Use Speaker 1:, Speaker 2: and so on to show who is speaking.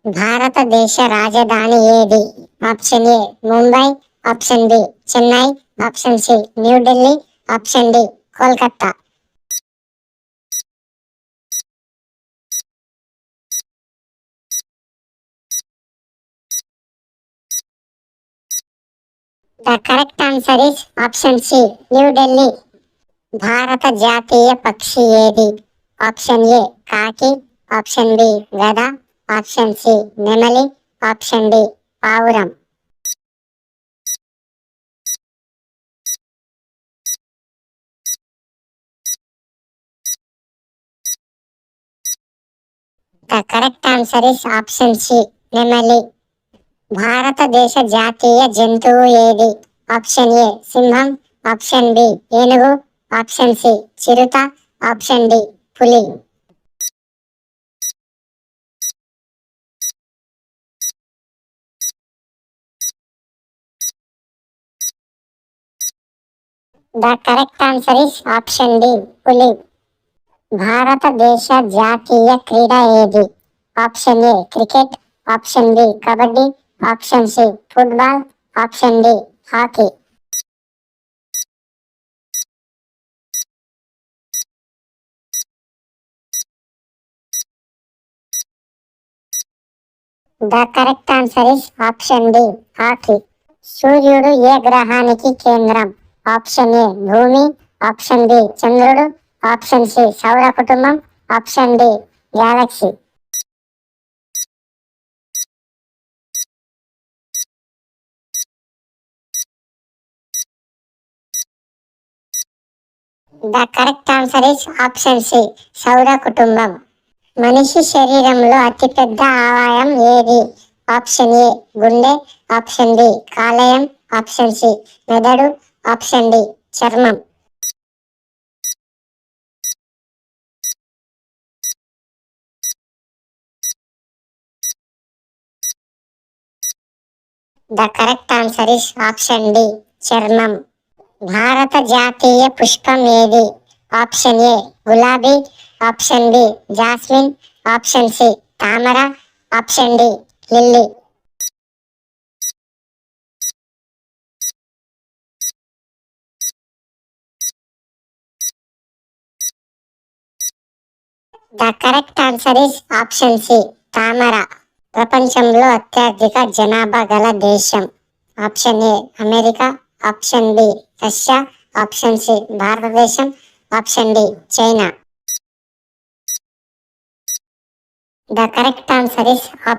Speaker 1: భారతదేశ రాజధాని ఏది? Option A Mumbai, option B Chennai, option C New Delhi, option D Kolkata. The correct answer is option C New Delhi. భారత జాతీయ పక్షి ఏది? ఆప్షన్ ఏ కాకి, ఆప్షన్ బి గద, ఆప్షన్ సి నెమలి, ఆప్షన్ డి పావురం. The correct answer is option C నెమలి. భారతదేశ జాతీయ జంతువు ఏది? ఆప్షన్ ఏ సింహం, ఆప్షన్ బి ఏనుగు, ఆప్షన్ సి చిరుత, ఆప్షన్ డి పులి. The correct answer is option D పులి. భారతదేశ జాతీయ క్రీడ ఏది? Option A cricket, option B kabaddi, option C football, option D hockey. The correct answer is option D hockey. సూర్యుడు ఏ గ్రహానికి కేంద్రం? ఆప్షన్ ఏ భూమి, ఆప్షన్ బి చంద్రుడు, ఆప్షన్ సి సౌర కుటుంబం, option D galaxy. The correct answer is option C సౌర కుటుంబం. మనిషి శరీరంలో అతిపెద్ద అవయవం ఏది? ఆప్షన్ ఏ గుండె, ఆప్షన్ బి కాలేయం, ఆప్షన్ సి మెదడు, ఆప్షన్ డి చర్మం. The correct answer is option D చర్మం. భారత జాతీయ పుష్పం ఏది? ఆప్షన్ ఏ గులాబీ, option B jasmine, option C తామర, option D lily. The correct answer is option C తామర. ప్రపంచంలో అత్యధిక జనాభా గల దేశం? Option A America, option B Russia, option C భారతదేశం, option D China. The correct answer is